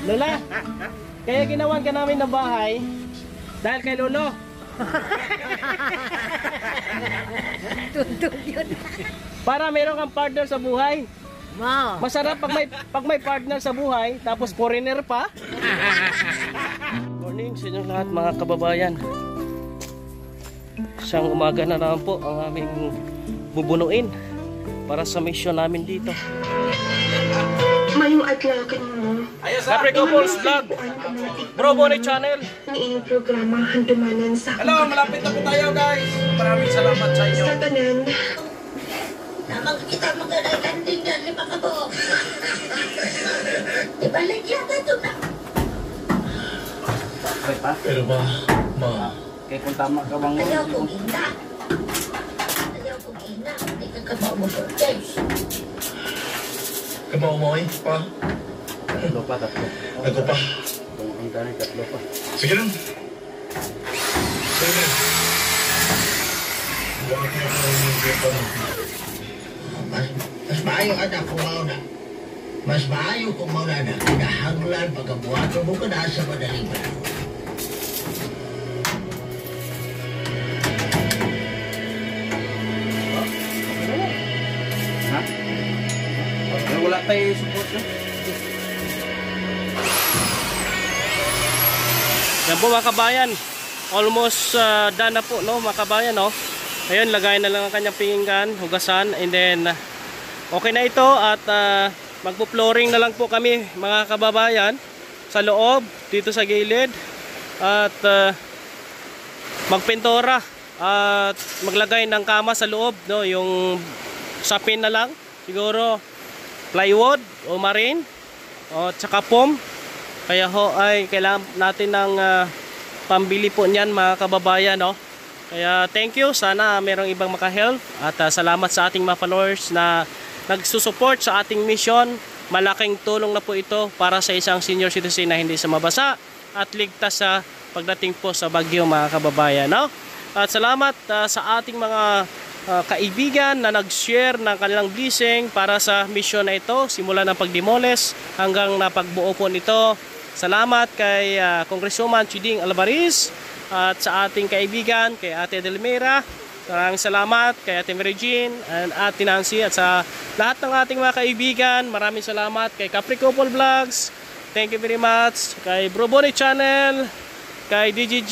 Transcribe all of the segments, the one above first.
Lola, kaya ginawan ka namin ng bahay dahil kay Lolo. Tuntun yun. Para meron kang partner sa buhay. Wow. Masarap pag may partner sa buhay, tapos foreigner pa. Morning sa inyo lahat mga kababayan. Isang umaga na naman po ang aming bubunuin para sa mission namin dito. Mayong adlaw kanimo. Capri Couples Vlog, Bro Bonnie Channel. Ang inyong programa handumanan sa Hello, malapit na po tayo guys. Maraming salamat sa inyo. sa tanan. Namang kita magalagan din yan, lima ka po. Ibalik yata ito na. Pero ba, ma? Kaya kung tama ka bang Ayaw kong ina. Ayaw kong ina. Hindi ka kabaw mo shortage. Kabaw mo pa? Tatlo pa. Ako pa. Ang dami, tatlo pa. Sige lang. Sige lang. Bakit na ako yung pa mo? Mas maayo anak kung mauna. Mas maayo kung mauna na. Kinahanglan pagkabuhato mo ka na sa madaling panahon. Ha? Wala tayo support na. Yan po mga kabayan. Almost done na po, no, mga kabayan, no. Ayun, lagay na lang ang kanyang pinggan, hugasan, and then okay na ito at magpo-flooring na lang po kami mga kababayan sa loob, dito sa gilid, at magpintura at maglagay ng kama sa loob, no, yung sapin na lang, siguro plywood o marine o tsaka foam. Kaya ho ay kailangan natin ng pambili po niyan mga kababayan, no. Kaya thank you, sana merong ibang makahelp at salamat sa ating mga followers na nagsusupport sa ating mission. Malaking tulong na po ito para sa isang senior citizen na hindi sa mabasa at ligtas sa pagdating po sa bagyo mga kababayan, no? At salamat sa ating mga kaibigan na nag-share ng kanilang blessing para sa mission na ito, simula ng pagdemoles hanggang napagbuo po nito. Salamat kay Congresswoman Chiding Alvarez at sa ating kaibigan, kay Ate Delmira. Maraming salamat kay Ate Mary Jean and Ate Nancy at sa lahat ng ating mga kaibigan. Maraming salamat kay Capri Couple Vlogs. Thank you very much. Kay Bro Bonnie Channel, kay DG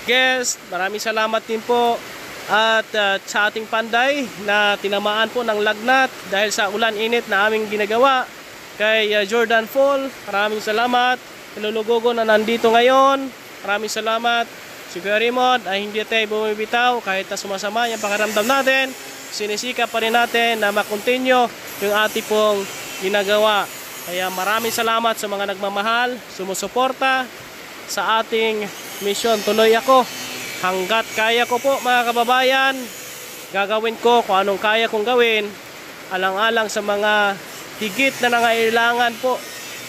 Guest. Maraming salamat din po. At sa ating Panday na tinamaan po ng lagnat dahil sa ulan-init na aming ginagawa. Kay Jordan Fall, maraming salamat. Ilulugogo na nandito ngayon, maraming salamat. Si Kuya Raymond ay hindi tayo bumibitaw kahit na sumasama yung pakaramdam natin. Sinisika pa rin natin na makontinue yung ating pong ginagawa. Kaya maraming salamat sa mga nagmamahal, sumusuporta sa ating mission. Tuloy ako hanggat kaya ko po mga kababayan. Gagawin ko kung anong kaya kong gawin, alang-alang sa mga higit na nangailangan po.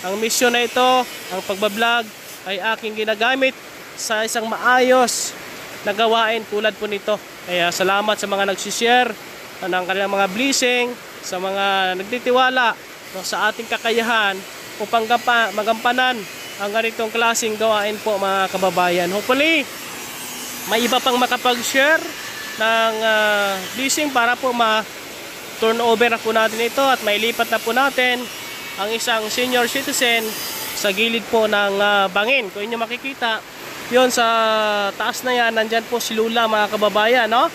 Ang mission na ito, ang pagbablog, ay aking ginagamit sa isang maayos na gawain tulad po nito. Kaya salamat sa mga nagsishare ng kanilang mga blessing, sa mga nagtitiwala, no, sa ating kakayahan upang magampanan ang ganitong klaseng gawain po mga kababayan. Hopefully, may iba pang makapag-share ng blessing para po turnover na po natin ito at mailipat na po natin ang isang senior citizen sa gilid po ng bangin. Kung inyo makikita, yon sa taas na yan, nandyan po si Lula mga kababayan, no?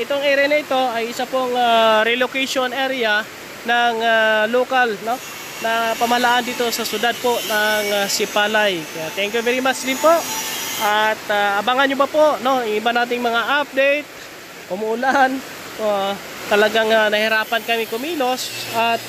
Itong area na ito ay isa pong relocation area ng local, no, na pamahalaan dito sa syudad po ng Sipalay. Kaya thank you very much din po. At abangan nyo ba po, no, iba nating mga update. Umuulan, talagang nahirapan kami kumilos at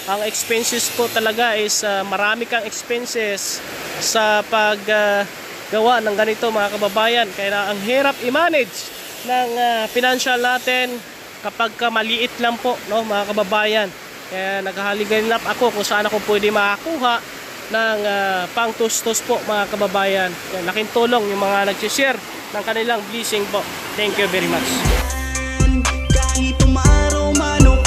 ang expenses po talaga is marami kang expenses sa paggawa ng ganito mga kababayan. Kaya ang hirap i-manage ng financial natin kapag maliit lang po, no, mga kababayan. Kaya naghahalinap ako kung saan ako pwede makakuha ng pang-tustos po mga kababayan. Kaya laking tulong yung mga nag-share ng kanilang blessing po. Thank you very much. Kahit umaraw man o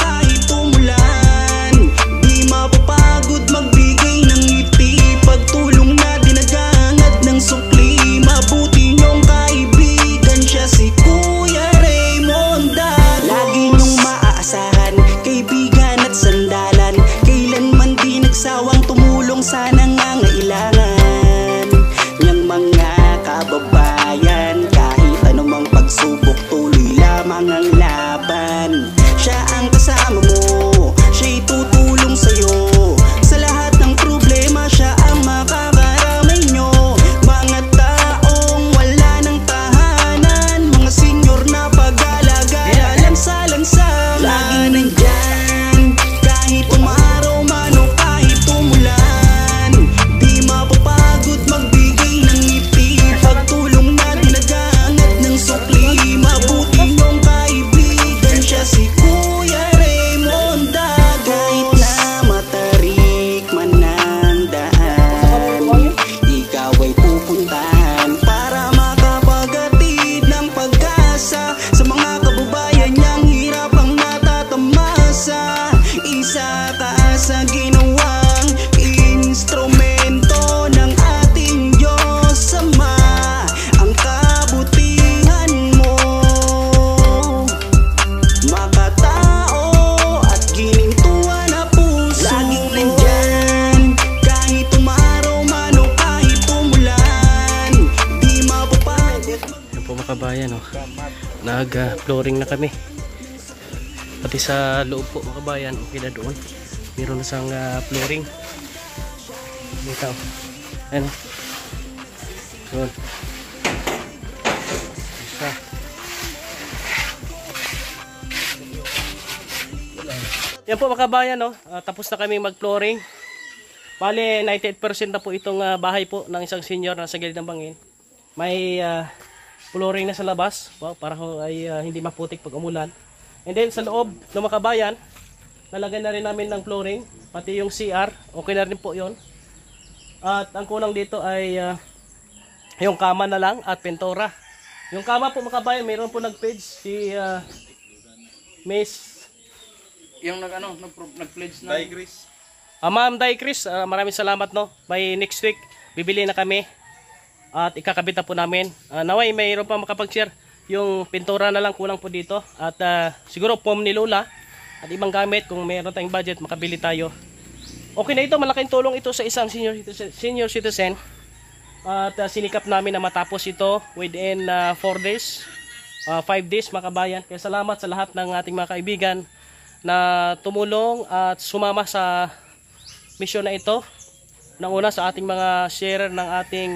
nandyan. Kahit umaraw man o kahit umulan, di mapapagod magbigay ng ngiti. Pagtulong na dinagangat ng sukli. Mabuti niyong kaibigan siya si Kuya Raymond Dagon. Kahit na matarik man ang daan, ikaw ay pupuntahan para makapagatid ng pag-asa sa mga kababayan niyang hirap ang natatamasa. Isa ka sa ginawang instrumento ng ating Diyos Ama, ang kabutihan mo, makatao at ginintuan na puso. Laging nandyan, kahit umaraw man o kahit umulan, di mapapagod. Yan po mga kabayan, oh. Nag-flooring na kami. Pati sa loob po mga kabayan, okay na doon. Meron na sang flooring. Dito. Ayan. Doon. Isa. Yan po mga kabayan, no? Tapos na kami mag-flooring. Bale, 98% na po itong bahay po ng isang senior na sa gilid ng bangin. May flooring na sa labas, wow, para ay hindi maputik pag umulan. And then sa loob ng mga kabayan, nalagay na rin namin ng flooring, pati yung CR, okay na rin po yon. At ang kulang dito ay yung kama na lang at pintura. Yung kama po mga kabayan, mayroon po nag-page si Miss Yung nag-pledge na. Ma'am Day Chris, maraming salamat, no. By next week, bibili na kami at ikakabit na po namin. Naway, mayroon pa makapag-share. Yung pintura na lang kulang po dito. At siguro foam ni Lola at ibang gamit kung mayroon tayong budget, makabili tayo. Okay na ito, malaking tulong ito sa isang senior citizen. At sinikap namin na matapos ito within 4 days, 5 days mga kabayan. Kaya salamat sa lahat ng ating mga kaibigan na tumulong at sumama sa mission na ito. Nauna sa ating mga sharer ng ating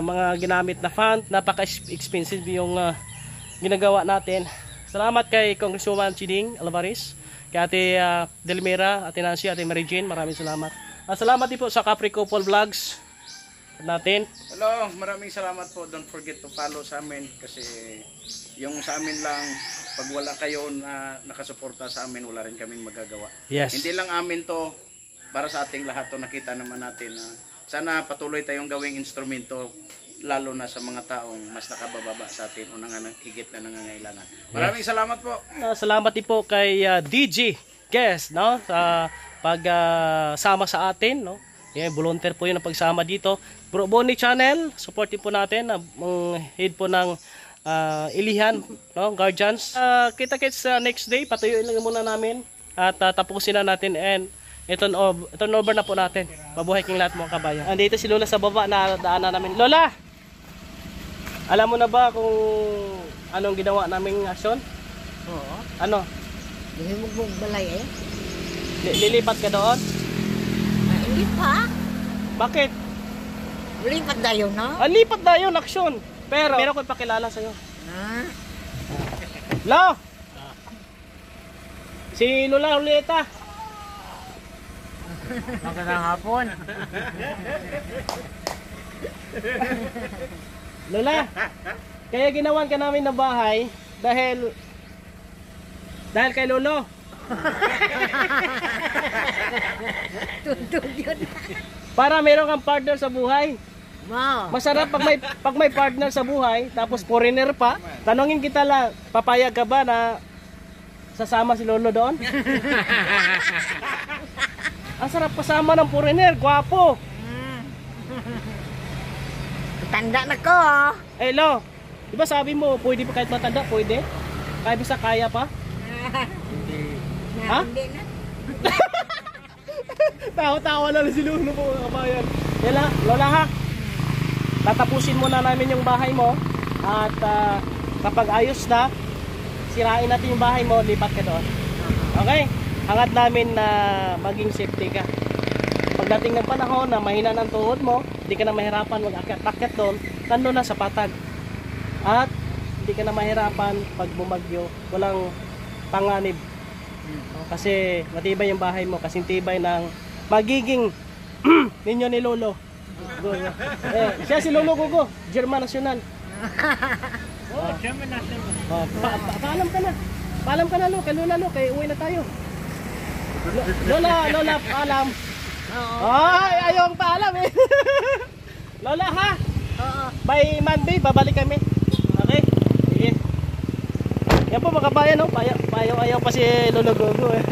mga ginamit na fund. Napaka-expensive yung ginagawa natin. Salamat kay Congresswoman Chiding Alvarez, kay Ate Delmira, Ate Nancy, Ate Mary Jane, maraming salamat. At salamat din po sa Capri Couple Vlogs natin. Hello, maraming salamat po. Don't forget to follow sa amin kasi yung sa amin lang, pag wala kayo na nakasuporta sa amin, wala rin kaming magagawa. Yes. Hindi lang amin to, para sa ating lahat to, nakita naman natin na sana patuloy tayong gawing instrumento, lalo na sa mga taong mas nakabababa sa atin o higit na nangangailangan. Maraming salamat po. Salamat din po kay DJ Guest, no, sa pagsama sa atin, no. Yeah, volunteer po 'yun ang pagsama dito. Bro Bonnie Channel, supportin po natin ang head po ng Ilihan, no, Guardians. Kita-kits next day, patuyuin lang muna namin at tapusin na natin and turn over na po natin. Mabuhay kayong lahat mga kabayan. Andito si Lola sa baba na daanan namin. Lola! Alam mo na ba kung anong ginawa naming aksyon? Oo. Ano? Himog balay eh. Lilipat ka doon? Hindi pa. Bakit? Lipat tayo, no? Lipat na yun, aksyon. Pero, meron ko ipakilala sa'yo. Lo! Si Lola Julieta. Magandang hapon. Lola, kaya ginawan ka namin na bahay dahil kay Lolo. Tuntun yun. Para meron kang partner sa buhay. Wow. Masarap pag may partner sa buhay, tapos foreigner pa. Tanungin kita lang, papayag ka ba na sasama si Lolo doon? Ang sarap kasama ng foreigner, gwapo. Tanda na ko, oh. Eh, Lo, di ba sabi mo, pwede pa kahit matanda, pwede? Kahit bisa kaya pa? Ha? Hindi na. Tawa-tawa na si Lolo po, kabayan. Yan Lola ha. Tatapusin muna namin yung bahay mo. At kapag ayos na, sirain natin yung bahay mo, lipat ka doon. Okay? Hangad namin na maging safety ka. Pagdating ng panahon na mahina ng tuhod mo, hindi ka na mahirapan mag-akyat-akyat doon, nandun na sa patag. At hindi ka na mahirapan pag bumagyo, walang panganib Kasi matibay yung bahay mo, kasing tibay ng magiging ninyo ni Lolo. Siya si Lolo Gugo, German National. German national. Paalam ka na. Paalam ka na, Lo, kay Lola, Lo, kay uwi na tayo. Lola, paalam. Ay, ayaw ang paalam eh. Lola, ha? By Monday, babalik kami. Okay? Sige. Yan po mga kabayan, no? Payaw-ayaw pa si Lolo Gogo eh.